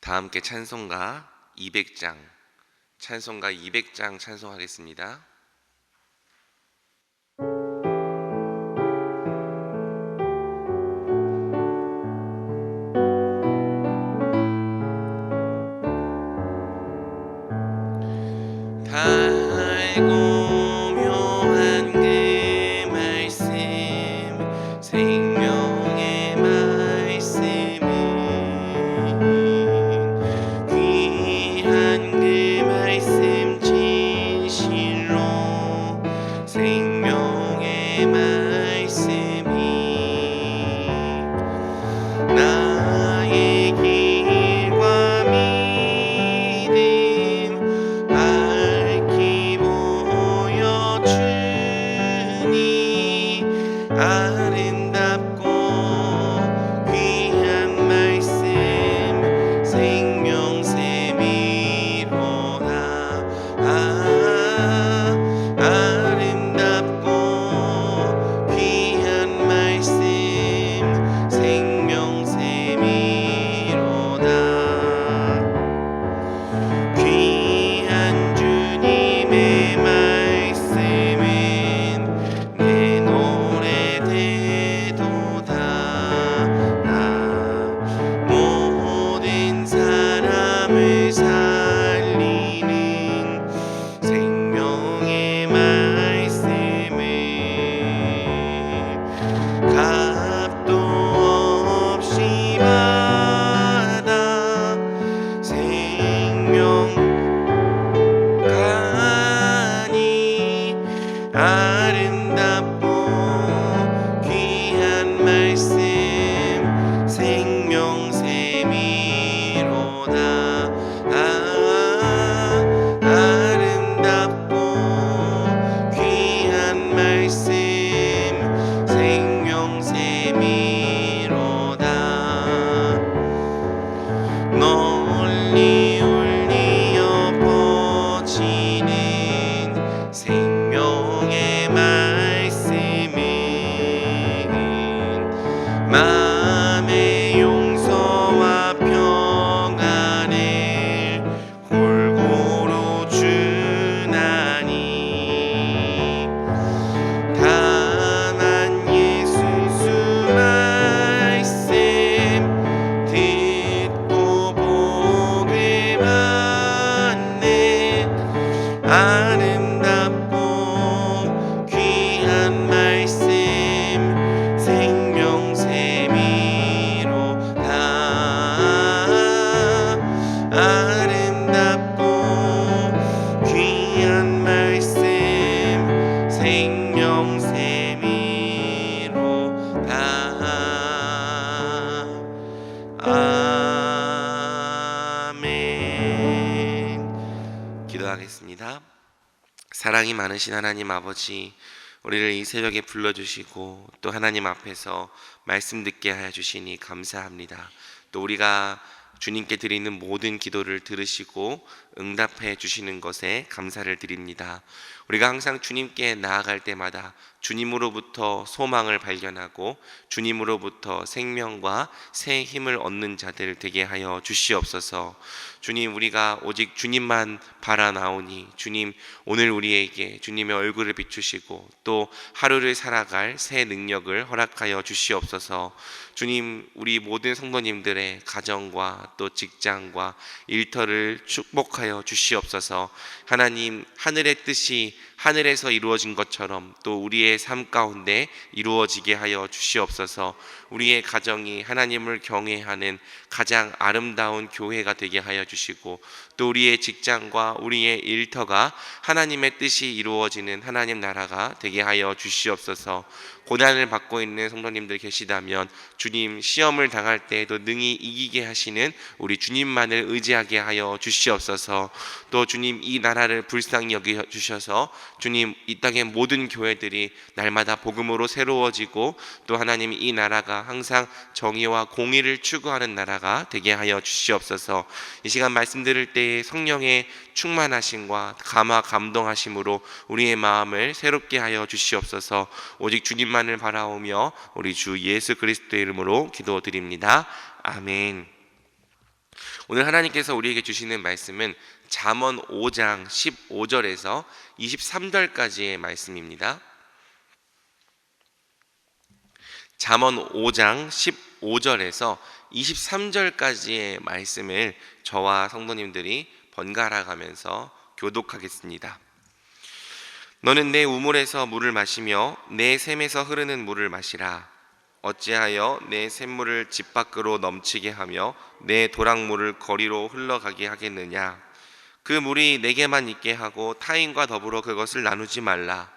다 함께 찬송가 200장 찬송하겠습니다. 달고 묘한 그 말씀, 생명의 말씀은 귀한 그 말씀, 진실로 생명의 말씀이 나의 길과 믿음 밝히 보여주니 아름답고 귀한 말씀, 생명샘이로다. 아름답고 귀한 말씀, 생명샘이로다. 귀한 주님의 말씀은 내 노래 되도다. 모든 사람을 살리는 생명의 말씀을 값도 없이 받아 생명 가니 아름답고 귀한 말씀, 생명샘이로다. 아름답고 귀한 말씀, 생명샘이로다. 널리 울리어 퍼지는 생명의 말씀은 마음의 용서와 평안을 골고루 주나니 다만 예수 수 말씀 듣고 복을 받네. 아름답고 귀한 말씀, 생명샘이로다. 아름답고 귀한 말씀, 생명샘이로다. 아멘. 기도하겠습니다. 사랑이 많으신 하나님 아버지, 우리를 이 새벽에 불러주시고 또 하나님 앞에서 말씀 듣게 하여 주시니 감사합니다. 또 우리가 주님께 드리는 모든 기도를 들으시고 응답해 주시는 것에 감사를 드립니다. 우리가 항상 주님께 나아갈 때마다 주님으로부터 소망을 발견하고 주님으로부터 생명과 새 힘을 얻는 자들 되게 하여 주시옵소서. 주님, 우리가 오직 주님만 바라나오니 주님, 오늘 우리에게 주님의 얼굴을 비추시고 또 하루를 살아갈 새 능력을 허락하여 주시옵소서. 주님, 우리 모든 성도님들의 가정과 또 직장과 일터를 축복하여 주시옵소서. 하나님, 하늘의 뜻이 하늘에서 이루어진 것처럼 또 우리의 삶 가운데 이루어지게 하여 주시옵소서. 우리의 가정이 하나님을 경외하는 가장 아름다운 교회가 되게 하여 주시고 또 우리의 직장과 우리의 일터가 하나님의 뜻이 이루어지는 하나님 나라가 되게 하여 주시옵소서. 고난을 받고 있는 성도님들 계시다면 주님, 시험을 당할 때에도 능히 이기게 하시는 우리 주님만을 의지하게 하여 주시옵소서. 또 주님, 이 나라를 불쌍히 여겨 주셔서 주님, 이 땅의 모든 교회들이 날마다 복음으로 새로워지고 또 하나님, 이 나라가 항상 정의와 공의를 추구하는 나라가 되게 하여 주시옵소서. 이 시간 말씀 들을 때에 성령의 충만하심과 감동하심으로 우리의 마음을 새롭게 하여 주시옵소서. 오직 주님만을 바라오며 우리 주 예수 그리스도의 이름으로 기도드립니다. 아멘. 오늘 하나님께서 우리에게 주시는 말씀은 잠언 5장 15절에서 23절까지의 말씀입니다. 잠언 5장 15절에서 23절까지의 말씀을 저와 성도님들이 번갈아 가면서 교독하겠습니다. 너는 내 우물에서 물을 마시며 내 샘에서 흐르는 물을 마시라. 어찌하여 내 샘물을 집 밖으로 넘치게 하며 내 도랑물을 거리로 흘러가게 하겠느냐. 그 물이 내게만 있게 하고 타인과 더불어 그것을 나누지 말라.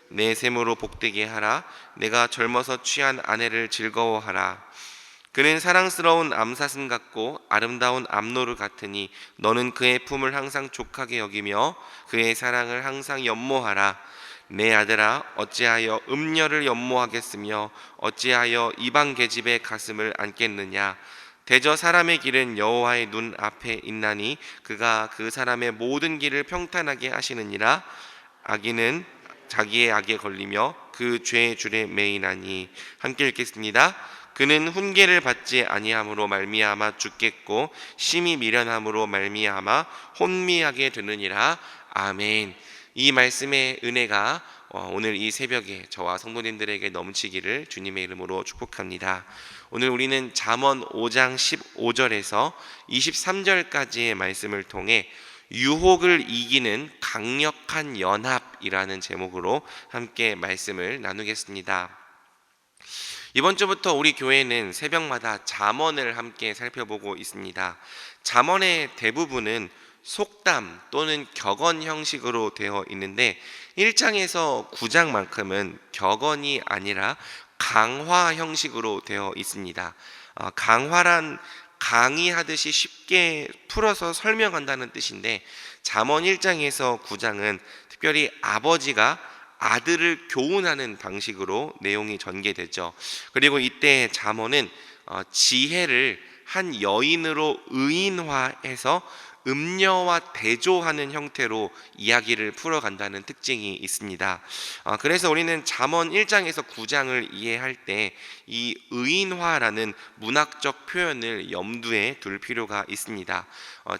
내 샘으로 복되게 하라. 내가 젊어서 취한 아내를 즐거워하라. 그는 사랑스러운 암사슴 같고 아름다운 암노루 같으니 너는 그의 품을 항상 족하게 여기며 그의 사랑을 항상 연모하라. 내 아들아, 어찌하여 음녀를 연모하겠으며 어찌하여 이방 계집의 가슴을 안겠느냐. 대저 사람의 길은 여호와의 눈 앞에 있나니 그가 그 사람의 모든 길을 평탄하게 하시느니라. 악인은 자기의 악에 걸리며 그 죄의 줄에 매이나니. 함께 읽겠습니다. 그는 훈계를 받지 아니함으로 말미암아 죽겠고 심히 미련함으로 말미암아 혼미하게 되느니라. 아멘. 이 말씀의 은혜가 오늘 이 새벽에 저와 성도님들에게 넘치기를 주님의 이름으로 축복합니다. 오늘 우리는 잠언 5장 15절에서 23절까지의 말씀을 통해 유혹을 이기는 강력한 연합이라는 제목으로 함께 말씀을 나누겠습니다. 이번 주부터 우리 교회는 새벽마다 잠언을 함께 살펴보고 있습니다. 잠언의 대부분은 속담 또는 격언 형식으로 되어 있는데 1장에서 9장만큼은 격언이 아니라 강화 형식으로 되어 있습니다. 강화란 강의하듯이 쉽게 풀어서 설명한다는 뜻인데 잠언 1장에서 9장은 특별히 아버지가 아들을 교훈하는 방식으로 내용이 전개되죠. 그리고 이때 잠언은 지혜를 한 여인으로 의인화해서 음녀와 대조하는 형태로 이야기를 풀어간다는 특징이 있습니다. 그래서 우리는 잠언 1장에서 9장을 이해할 때 이 의인화라는 문학적 표현을 염두에 둘 필요가 있습니다.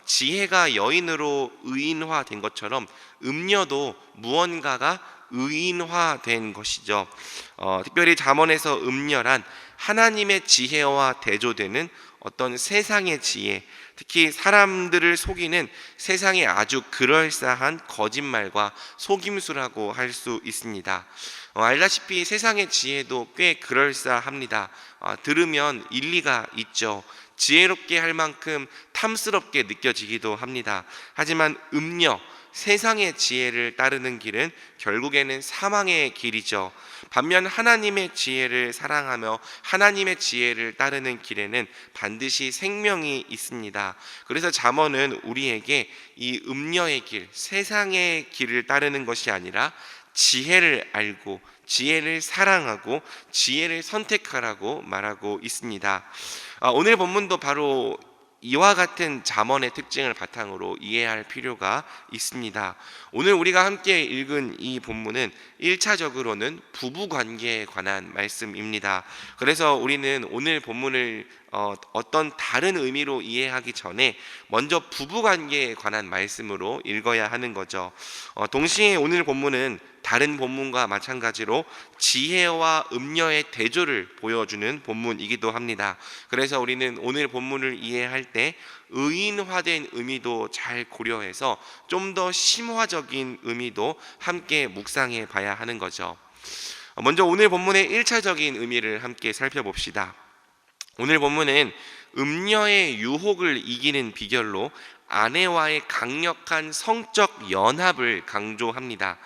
지혜가 여인으로 의인화된 것처럼 음녀도 무언가가 의인화된 것이죠. 특별히 잠언에서 음녀란 하나님의 지혜와 대조되는 어떤 세상의 지혜, 특히 사람들을 속이는 세상의 아주 그럴싸한 거짓말과 속임수라고 할 수 있습니다. 알다시피 세상의 지혜도 꽤 그럴싸합니다. 들으면 일리가 있죠. 지혜롭게 할 만큼 탐스럽게 느껴지기도 합니다. 하지만 음녀, 세상의 지혜를 따르는 길은 결국에는 사망의 길이죠. 반면 하나님의 지혜를 사랑하며 하나님의 지혜를 따르는 길에는 반드시 생명이 있습니다. 그래서 잠언은 우리에게 이 음녀의 길, 세상의 길을 따르는 것이 아니라 지혜를 알고 지혜를 사랑하고 지혜를 선택하라고 말하고 있습니다. 오늘 본문도 바로 이와 같은 잠언의 특징을 바탕으로 이해할 필요가 있습니다. 오늘 우리가 함께 읽은 이 본문은 1차적으로는 부부관계에 관한 말씀입니다. 그래서 우리는 오늘 본문을 어떤 다른 의미로 이해하기 전에 먼저 부부관계에 관한 말씀으로 읽어야 하는 거죠. 동시에 오늘 본문은 다른 본문과 마찬가지로 지혜와 음녀의 대조를 보여주는 본문이기도 합니다. 그래서 우리는 오늘 본문을 이해할 때 의인화된 의미도 잘 고려해서 좀 더 심화적인 의미도 함께 묵상해 봐야 하는 거죠. 먼저 오늘 본문의 1차적인 의미를 함께 살펴봅시다. 오늘 본문은 음녀의 유혹을 이기는 비결로 아내와의 강력한 성적 연합을 강조합니다.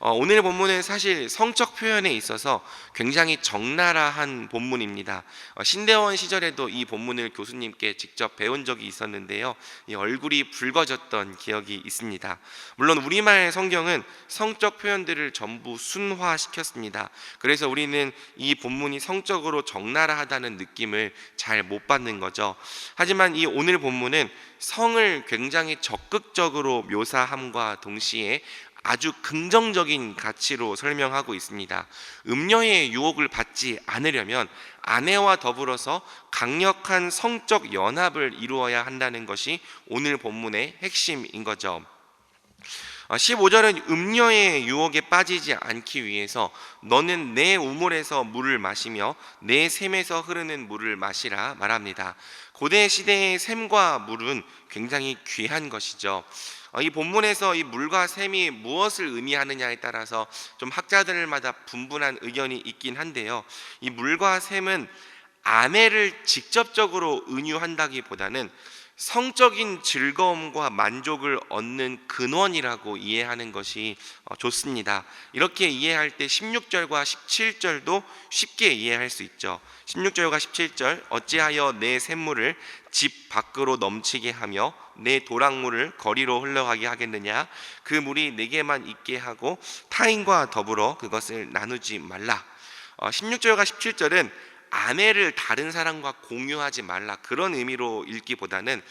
오늘 본문은 사실 성적 표현에 있어서 굉장히 적나라한 본문입니다. 신대원 시절에도 이 본문을 교수님께 직접 배운 적이 있었는데요, 이 얼굴이 붉어졌던 기억이 있습니다. 물론 우리말 성경은 성적 표현들을 전부 순화시켰습니다. 그래서 우리는 이 본문이 성적으로 적나라하다는 느낌을 잘 못 받는 거죠. 하지만 이 오늘 본문은 성을 굉장히 적극적으로 묘사함과 동시에 아주 긍정적인 가치로 설명하고 있습니다. 음녀의 유혹을 받지 않으려면 아내와 더불어서 강력한 성적 연합을 이루어야 한다는 것이 오늘 본문의 핵심인 거죠. 15절은 음녀의 유혹에 빠지지 않기 위해서 너는 내 우물에서 물을 마시며 내 샘에서 흐르는 물을 마시라 말합니다. 고대 시대의 샘과 물은 굉장히 귀한 것이죠. 이 본문에서 이 물과 샘이 무엇을 의미하느냐에 따라서 좀 학자들마다 분분한 의견이 있긴 한데요. 이 물과 샘은 아내를 직접적으로 은유한다기보다는 성적인 즐거움과 만족을 얻는 근원이라고 이해하는 것이 좋습니다. 이렇게 이해할 때 16절과 17절도 쉽게 이해할 수 있죠. 16절과 17절 어찌하여 내 샘물을 집 밖으로 넘치게 하며 내 도랑물을 거리로 흘러가게 하겠느냐. 그 물이 내게만 있게 하고 타인과 더불어 그것을 나누지 말라. 16절과 17절은 아내를 다른 사람과 공유하지 말라, 그런 의미로 읽기보다는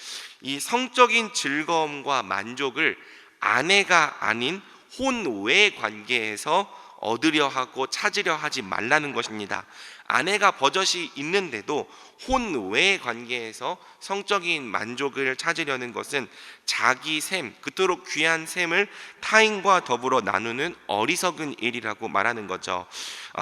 이 성적인 즐거움과 만족을 아내가 아닌 혼외 관계에서 얻으려 하고 찾으려 하지 말라는 것입니다. 아내가 버젓이 있는데도 혼외 관계에서 성적인 만족을 찾으려는 것은 자기 샘, 그토록 귀한 샘을 타인과 더불어 나누는 어리석은 일이라고 말하는 거죠.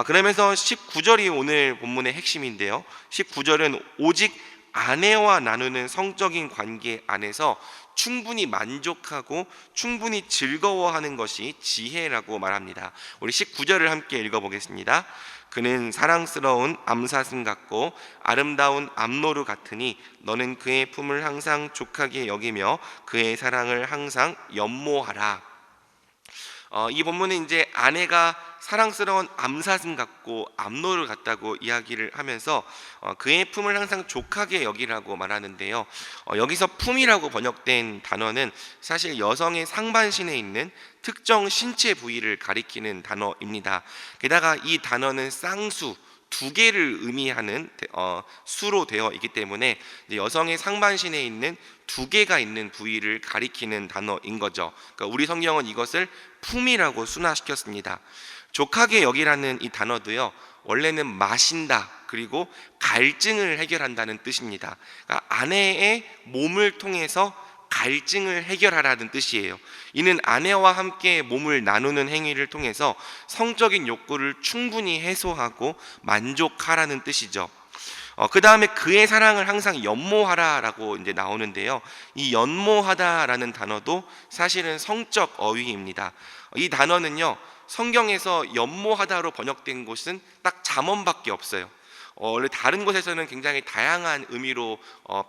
그러면서 19절이 오늘 본문의 핵심인데요. 19절은 오직 아내와 나누는 성적인 관계 안에서 충분히 만족하고 충분히 즐거워하는 것이 지혜라고 말합니다. 우리 19절을 함께 읽어보겠습니다. 그는 사랑스러운 암사슴 같고 아름다운 암노루 같으니 너는 그의 품을 항상 족하게 여기며 그의 사랑을 항상 연모하라. 이 본문은 이제 아내가 사랑스러운 암사슴 같고 암노를 같다고 이야기를 하면서 그의 품을 항상 족하게 여기라고 말하는데요. 여기서 품이라고 번역된 단어는 사실 여성의 상반신에 있는 특정 신체 부위를 가리키는 단어입니다. 게다가 이 단어는 쌍수, 두 개를 의미하는 수로 되어 있기 때문에 여성의 상반신에 있는 두 개가 있는 부위를 가리키는 단어인 거죠. 그러니까 우리 성경은 이것을 품이라고 순화시켰습니다. 족하게 여기라는 이 단어도요, 원래는 마신다, 그리고 갈증을 해결한다는 뜻입니다. 그러니까 아내의 몸을 통해서 갈증을 해결하라는 뜻이에요. 이는 아내와 함께 몸을 나누는 행위를 통해서 성적인 욕구를 충분히 해소하고 만족하라는 뜻이죠. 그 다음에 그의 사랑을 항상 연모하라라고 이제 나오는데요. 이 연모하다라는 단어도 사실은 성적 어휘입니다. 이 단어는요, 성경에서 연모하다로 번역된 곳은 딱 잠언밖에 없어요. 원래 다른 곳에서는 굉장히 다양한 의미로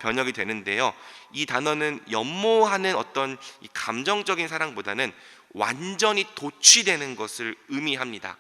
번역이 되는데요. 이 단어는 연모하는 어떤 이 감정적인 사랑보다는 완전히 도취되는 것을 의미합니다.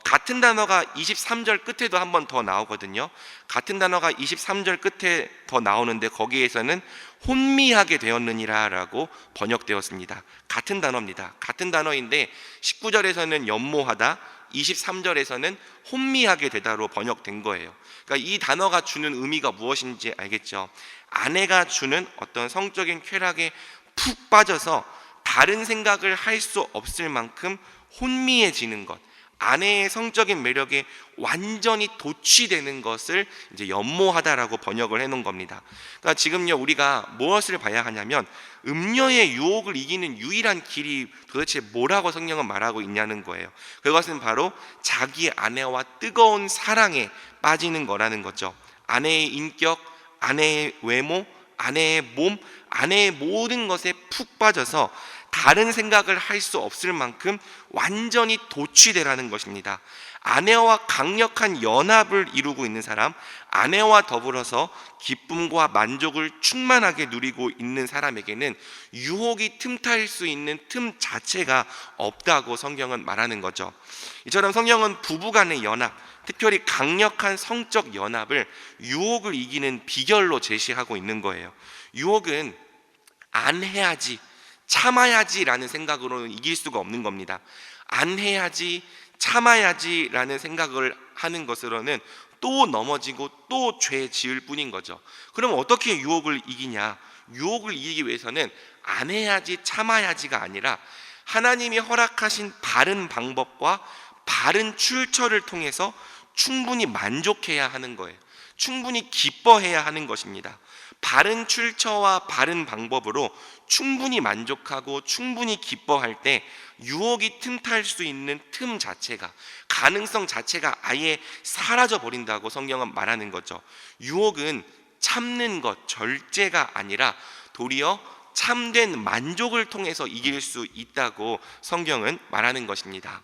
같은 단어가 23절 끝에도 한 번 더 나오거든요. 같은 단어가 23절 끝에 더 나오는데 거기에서는 혼미하게 되었느니라 라고 번역되었습니다. 같은 단어입니다. 같은 단어인데 19절에서는 연모하다, 23절에서는 혼미하게 되다로 번역된 거예요. 그러니까 이 단어가 주는 의미가 무엇인지 알겠죠? 아내가 주는 어떤 성적인 쾌락에 푹 빠져서 다른 생각을 할 수 없을 만큼 혼미해지는 것, 아내의 성적인 매력에 완전히 도취되는 것을 이제 연모하다라고 번역을 해놓은 겁니다. 그러니까 지금요, 우리가 무엇을 봐야 하냐면 음녀의 유혹을 이기는 유일한 길이 도대체 뭐라고 성경은 말하고 있냐는 거예요. 그것은 바로 자기 아내와 뜨거운 사랑에 빠지는 거라는 거죠. 아내의 인격, 아내의 외모, 아내의 몸, 아내의 모든 것에 푹 빠져서 다른 생각을 할 수 없을 만큼 완전히 도취되라는 것입니다. 아내와 강력한 연합을 이루고 있는 사람, 아내와 더불어서 기쁨과 만족을 충만하게 누리고 있는 사람에게는 유혹이 틈타일 수 있는 틈 자체가 없다고 성경은 말하는 거죠. 이처럼 성경은 부부간의 연합, 특별히 강력한 성적 연합을 유혹을 이기는 비결로 제시하고 있는 거예요. 유혹은 안 해야지, 참아야지라는 생각으로는 이길 수가 없는 겁니다. 안 해야지, 참아야지라는 생각을 하는 것으로는 또 넘어지고 또 죄 지을 뿐인 거죠. 그럼 어떻게 유혹을 이기냐? 유혹을 이기기 위해서는 안 해야지, 참아야지가 아니라 하나님이 허락하신 바른 방법과 바른 출처를 통해서 충분히 만족해야 하는 거예요. 충분히 기뻐해야 하는 것입니다. 바른 출처와 바른 방법으로 충분히 만족하고 충분히 기뻐할 때 유혹이 틈탈 수 있는 틈 자체가, 가능성 자체가 아예 사라져 버린다고 성경은 말하는 거죠. 유혹은 참는 것, 절제가 아니라 도리어 참된 만족을 통해서 이길 수 있다고 성경은 말하는 것입니다.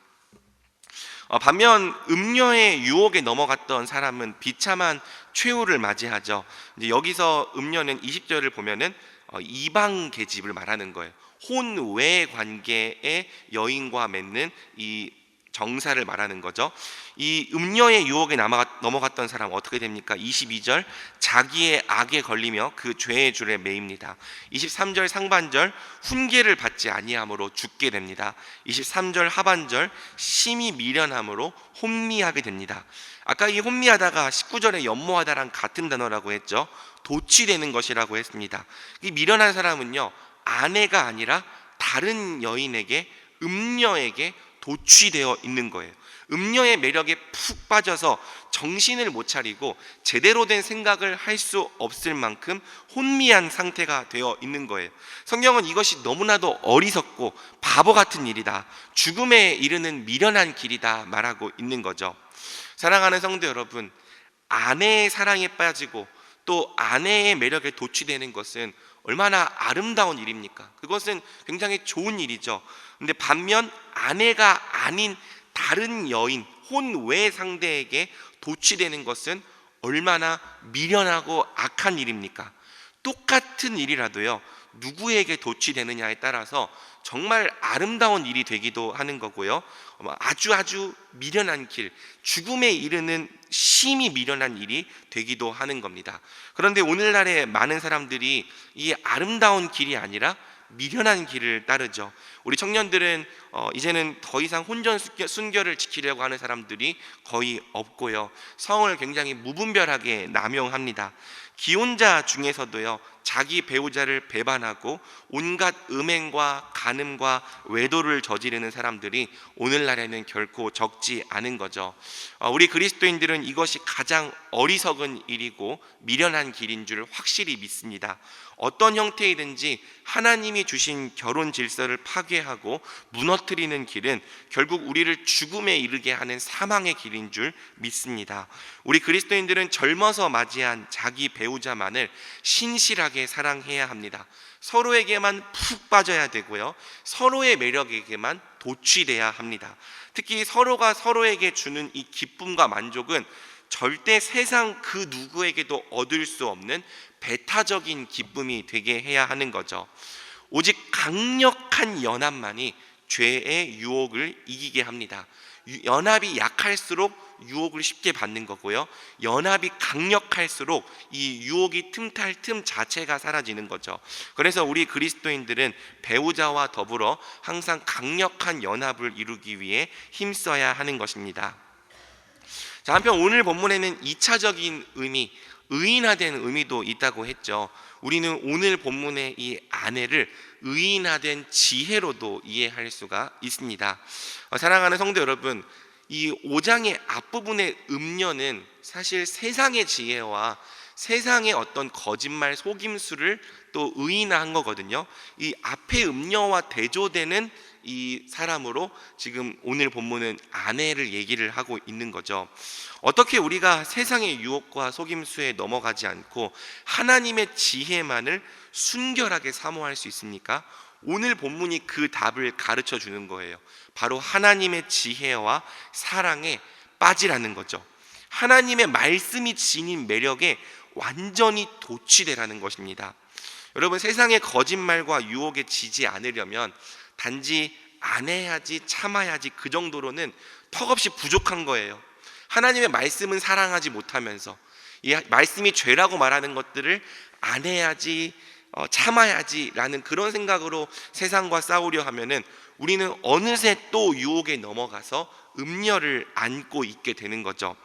반면 음녀의 유혹에 넘어갔던 사람은 비참한 최후를 맞이하죠. 이제 여기서 음녀는 20절을 보면은 이방 계집을 말하는 거예요. 혼외 관계의 여인과 맺는 이 정사를 말하는 거죠. 이 음녀의 유혹에 넘어갔던 사람 어떻게 됩니까? 22절 자기의 악에 걸리며 그 죄의 줄에 매입니다. 23절 상반절 훈계를 받지 아니함으로 죽게 됩니다. 23절 하반절 심히 미련함으로 혼미하게 됩니다. 아까 이 혼미하다가 19절에 연모하다랑 같은 단어라고 했죠. 도취되는 것이라고 했습니다. 이 미련한 사람은요, 아내가 아니라 다른 여인에게, 음녀에게 도취되어 있는 거예요. 음녀의 매력에 푹 빠져서 정신을 못 차리고 제대로 된 생각을 할 수 없을 만큼 혼미한 상태가 되어 있는 거예요. 성경은 이것이 너무나도 어리석고 바보 같은 일이다, 죽음에 이르는 미련한 길이다 말하고 있는 거죠. 사랑하는 성도 여러분, 아내의 사랑에 빠지고 또 아내의 매력에 도취되는 것은 얼마나 아름다운 일입니까? 그것은 굉장히 좋은 일이죠. 근데 반면 아내가 아닌 다른 여인, 혼외 상대에게 도취되는 것은 얼마나 미련하고 악한 일입니까? 똑같은 일이라도요, 누구에게 도취되느냐에 따라서 정말 아름다운 일이 되기도 하는 거고요, 아주 미련한 길, 죽음에 이르는 심히 미련한 일이 되기도 하는 겁니다. 그런데 오늘날의 많은 사람들이 이 아름다운 길이 아니라 미련한 길을 따르죠. 우리 청년들은 이제는 더 이상 혼전 순결을 지키려고 하는 사람들이 거의 없고요, 성을 굉장히 무분별하게 남용합니다. 기혼자 중에서도요, 자기 배우자를 배반하고 온갖 음행과 간음과 외도를 저지르는 사람들이 오늘날에는 결코 적지 않은 거죠. 우리 그리스도인들은 이것이 가장 어리석은 일이고 미련한 길인 줄 확실히 믿습니다. 어떤 형태이든지 하나님이 주신 결혼 질서를 파괴하고 무너뜨리는 길은 결국 우리를 죽음에 이르게 하는 사망의 길인 줄 믿습니다. 우리 그리스도인들은 젊어서 맞이한 자기 배우자만을 신실하게 사랑해야 합니다. 서로에게만 푹 빠져야 되고요, 서로의 매력에게만 도취돼야 합니다. 특히 서로가 서로에게 주는 이 기쁨과 만족은 절대 세상 그 누구에게도 얻을 수 없는 배타적인 기쁨이 되게 해야 하는 거죠. 오직 강력한 연합만이 죄의 유혹을 이기게 합니다. 연합이 약할수록 유혹을 쉽게 받는 거고요, 연합이 강력할수록 이 유혹이 틈탈 틈 자체가 사라지는 거죠. 그래서 우리 그리스도인들은 배우자와 더불어 항상 강력한 연합을 이루기 위해 힘써야 하는 것입니다. 자, 한편 오늘 본문에는 2차적인 의미, 의인화된 의미도 있다고 했죠. 우리는 오늘 본문의 이 아내를 의인화된 지혜로도 이해할 수가 있습니다. 사랑하는 성도 여러분, 이 5장의 앞부분의 음녀는 사실 세상의 지혜와 세상의 어떤 거짓말, 속임수를 또 의인화한 거거든요. 이 앞에 음녀와 대조되는 이 사람으로 지금 오늘 본문은 아내를 얘기를 하고 있는 거죠. 어떻게 우리가 세상의 유혹과 속임수에 넘어가지 않고 하나님의 지혜만을 순결하게 사모할 수 있습니까? 오늘 본문이 그 답을 가르쳐 주는 거예요. 바로 하나님의 지혜와 사랑에 빠지라는 거죠. 하나님의 말씀이 지닌 매력에 완전히 도취되라는 것입니다. 여러분, 세상의 거짓말과 유혹에 지지 않으려면 단지 안 해야지, 참아야지, 그 정도로는 턱없이 부족한 거예요. 하나님의 말씀은 사랑하지 못하면서 이 말씀이 죄라고 말하는 것들을 안 해야지, 참아야지 라는 그런 생각으로 세상과 싸우려 하면은 우리는 어느새 또 유혹에 넘어가서 음녀를 안고 있게 되는 거죠.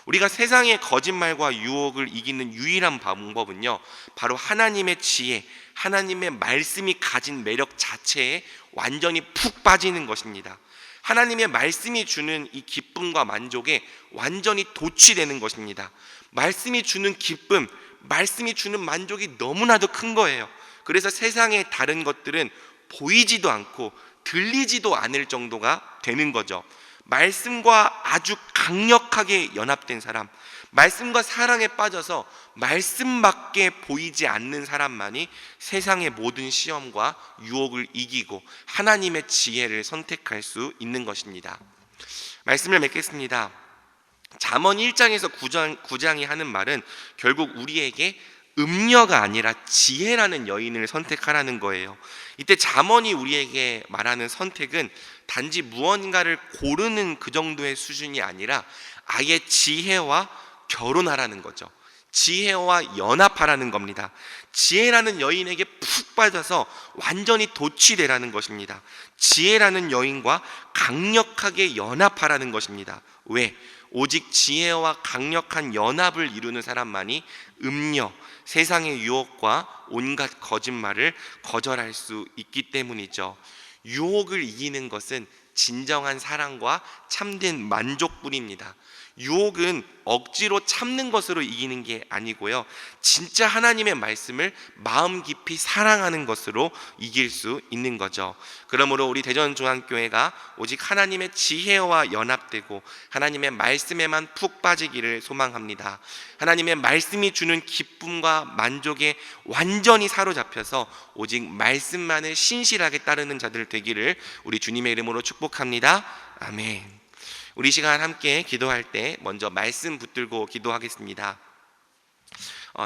우리가 세상의 거짓말과 유혹을 이기는 유일한 방법은요, 바로 하나님의 지혜, 하나님의 말씀이 가진 매력 자체에 완전히 푹 빠지는 것입니다. 하나님의 말씀이 주는 이 기쁨과 만족에 완전히 도취되는 것입니다. 말씀이 주는 기쁨, 말씀이 주는 만족이 너무나도 큰 거예요. 그래서 세상의 다른 것들은 보이지도 않고 들리지도 않을 정도가 되는 거죠. 말씀과 아주 강력하게 연합된 사람, 말씀과 사랑에 빠져서 말씀밖에 보이지 않는 사람만이 세상의 모든 시험과 유혹을 이기고 하나님의 지혜를 선택할 수 있는 것입니다. 말씀을 맺겠습니다. 잠언 1장에서 9장이 하는 말은 결국 우리에게 음녀가 아니라 지혜라는 여인을 선택하라는 거예요. 이때 잠언이 우리에게 말하는 선택은 단지 무언가를 고르는 그 정도의 수준이 아니라 아예 지혜와 결혼하라는 거죠. 지혜와 연합하라는 겁니다. 지혜라는 여인에게 푹 빠져서 완전히 도취되라는 것입니다. 지혜라는 여인과 강력하게 연합하라는 것입니다. 왜? 오직 지혜와 강력한 연합을 이루는 사람만이 음녀, 세상의 유혹과 온갖 거짓말을 거절할 수 있기 때문이죠. 유혹을 이기는 것은 진정한 사랑과 참된 만족뿐입니다. 유혹은 억지로 참는 것으로 이기는 게 아니고요, 진짜 하나님의 말씀을 마음 깊이 사랑하는 것으로 이길 수 있는 거죠. 그러므로 우리 대전중앙교회가 오직 하나님의 지혜와 연합되고 하나님의 말씀에만 푹 빠지기를 소망합니다. 하나님의 말씀이 주는 기쁨과 만족에 완전히 사로잡혀서 오직 말씀만을 신실하게 따르는 자들 되기를 우리 주님의 이름으로 축복합니다. 아멘. 우리 시간 함께 기도할 때 먼저 말씀 붙들고 기도하겠습니다.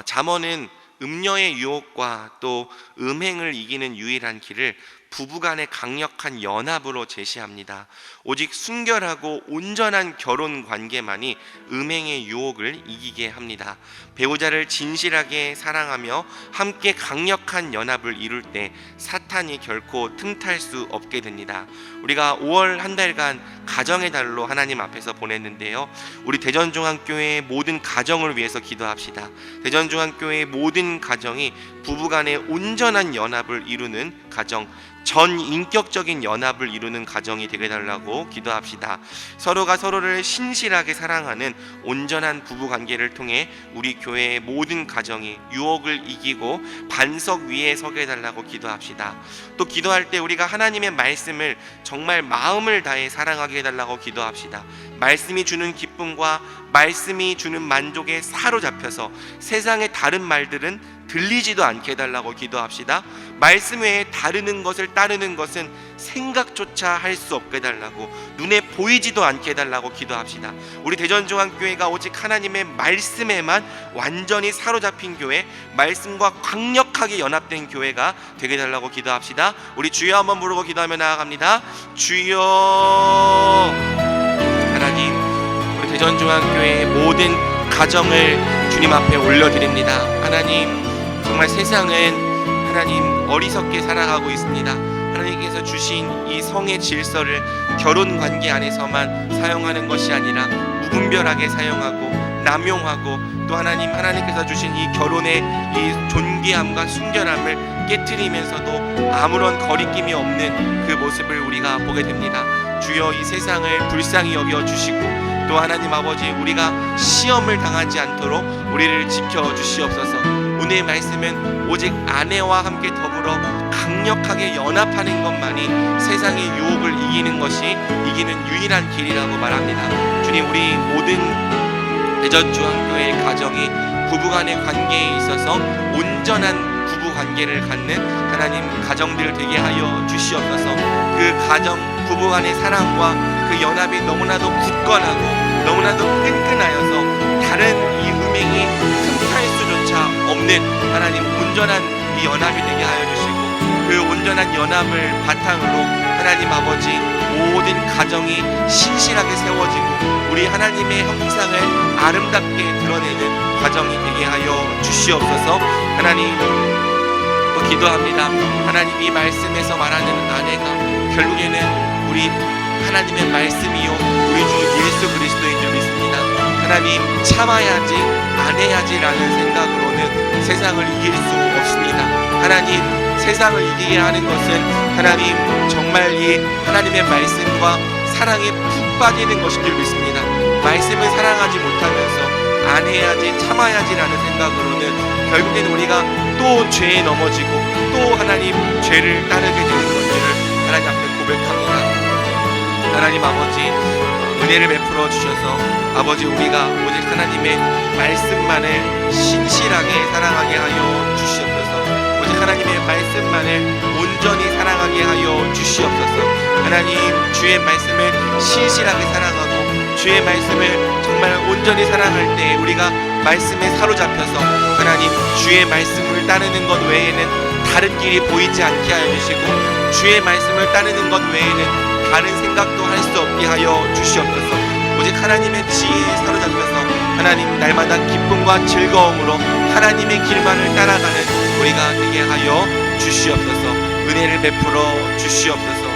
잠언은 음녀의 유혹과 또 음행을 이기는 유일한 길을 부부간의 강력한 연합으로 제시합니다. 오직 순결하고 온전한 결혼 관계만이 음행의 유혹을 이기게 합니다. 배우자를 진실하게 사랑하며 함께 강력한 연합을 이룰 때 사탄이 결코 틈탈 수 없게 됩니다. 우리가 5월 한 달간 가정의 달로 하나님 앞에서 보냈는데요, 우리 대전중앙교회의 모든 가정을 위해서 기도합시다. 대전중앙교회의 모든 가정이 부부간의 온전한 연합을 이루는 가정, 전 인격적인 연합을 이루는 가정이 되게 달라고 기도합시다. 서로가 서로를 신실하게 사랑하는 온전한 부부관계를 통해 우리 교회의 모든 가정이 유혹을 이기고 반석 위에 서게 달라고 기도합시다. 또 기도할 때 우리가 하나님의 말씀을 정말 마음을 다해 사랑하게 해달라고 기도합시다. 말씀이 주는 기쁨과 말씀이 주는 만족에 사로잡혀서 세상의 다른 말들은 들리지도 않게 해달라고 기도합시다. 말씀 외에 다르는 것을 따르는 것은 생각조차 할 수 없게 해달라고, 눈에 보이지도 않게 해달라고 기도합시다. 우리 대전중앙교회가 오직 하나님의 말씀에만 완전히 사로잡힌 교회, 말씀과 강력하게 연합된 교회가 되게 해달라고 기도합시다. 우리 주여 한번 부르고 기도하며 나아갑니다. 주여. 하나님, 우리 대전중앙교회의 모든 가정을 주님 앞에 올려드립니다. 하나님, 정말 세상은 하나님 어리석게 살아가고 있습니다. 하나님께서 주신 이 성의 질서를 결혼 관계 안에서만 사용하는 것이 아니라 무분별하게 사용하고 남용하고, 또 하나님께서 주신 이 결혼의 이 존귀함과 순결함을 깨트리면서도 아무런 거리낌이 없는 그 모습을 우리가 보게 됩니다. 주여, 이 세상을 불쌍히 여겨 주시고, 또 하나님 아버지, 우리가 시험을 당하지 않도록 우리를 지켜 주시옵소서. 오늘의 말씀은 오직 아내와 함께 더불어 강력하게 연합하는 것만이 세상의 유혹을 이기는 것이 이기는 유일한 길이라고 말합니다. 주님, 우리 모든 대전중앙교회의 가정이 부부간의 관계에 있어서 온전한 부부관계를 갖는 하나님 가정들 되게 하여 주시옵소서. 그 가정 부부간의 사랑과 그 연합이 너무나도 굳건하고 너무나도 끈끈하여서 다른 이 음행이 틈탈 수조차 없는 하나님 온전한 이 연합이 되게 하여 주시고, 그 온전한 연합을 바탕으로 하나님 아버지 모든 가정이 신실하게 세워지고 우리 하나님의 형상을 아름답게 드러내는 가정이 되게 하여 주시옵소서. 하나님, 또 기도합니다. 하나님, 이 말씀에서 말하는 아내가 결국에는 우리 하나님의 말씀이요 우리 주 예수 그리스도인 줄 믿습니다. 하나님, 참아야지 안 해야지라는 생각으로는 세상을 이길 수 없습니다. 하나님, 세상을 이기게 하는 것은 하나님 정말 이 하나님의 말씀과 사랑에 푹 빠지는 것인 줄 믿습니다. 말씀을 사랑하지 못하면서 안 해야지, 참아야지라는 생각으로는 결국엔 우리가 또 죄에 넘어지고 또 하나님 죄를 따르게 되는 것들을 하나님 앞에 고백합니다. 하나님 아버지, 은혜를 베풀어 주셔서 아버지, 우리가 오직 하나님의 말씀만을 신실하게 사랑하게 하여 주시옵소서. 오직 하나님의 말씀만을 온전히 사랑하게 하여 주시옵소서. 하나님, 주의 말씀을 신실하게 사랑하고 주의 말씀을 정말 온전히 사랑할 때 우리가 말씀에 사로잡혀서 하나님, 주의 말씀을 따르는 것 외에는 다른 길이 보이지 않게 하여 주시고 주의 말씀을 따르는 것 외에는 다른 생각도 할 수 없게 하여 주시옵소서. 오직 하나님의 지혜에 사로잡혀서 하나님, 날마다 기쁨과 즐거움으로 하나님의 길만을 따라가는 우리가 되게 하여 주시옵소서. 은혜를 베풀어 주시옵소서.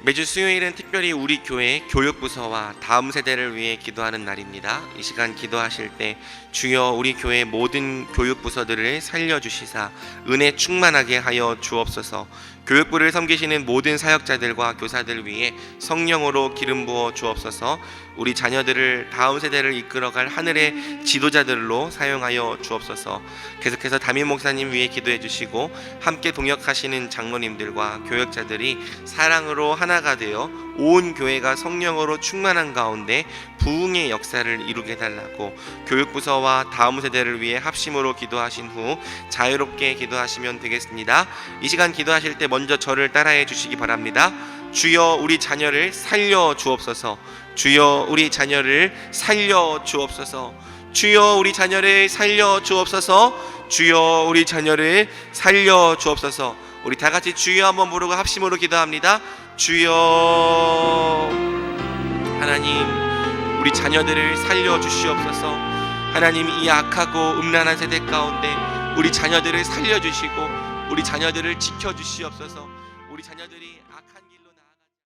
매주 수요일은 특별히 우리 교회 교육부서와 다음 세대를 위해 기도하는 날입니다. 이 시간 기도하실 때 주여 우리 교회 모든 교육부서들을 살려주시사 은혜 충만하게 하여 주옵소서. 교육부를 섬기시는 모든 사역자들과 교사들 위해 성령으로 기름 부어 주옵소서. 우리 자녀들을 다음 세대를 이끌어갈 하늘의 지도자들로 사용하여 주옵소서. 계속해서 담임 목사님 위해 기도해 주시고 함께 동역하시는 장로님들과 교역자들이 사랑으로 하나가 되어 온 교회가 성령으로 충만한 가운데 부흥의 역사를 이루게 달라고 교육부서와 다음 세대를 위해 합심으로 기도하신 후 자유롭게 기도하시면 되겠습니다. 이 시간 기도하실 때 먼저 저를 따라해 주시기 바랍니다. 주여 우리 자녀를 살려 주옵소서. 주여 우리 자녀를 살려 주옵소서. 주여 우리 자녀를 살려 주옵소서. 주여 우리 자녀를 살려 주옵소서. 우리 다 같이 주여 한번 부르고 합심으로 기도합니다. 주여. 하나님, 우리 자녀들을 살려 주시옵소서. 하나님, 이 악하고 음란한 세대 가운데 우리 자녀들을 살려 주시고 우리 자녀들을 지켜 주시옵소서. 우리 자녀들이 악한 길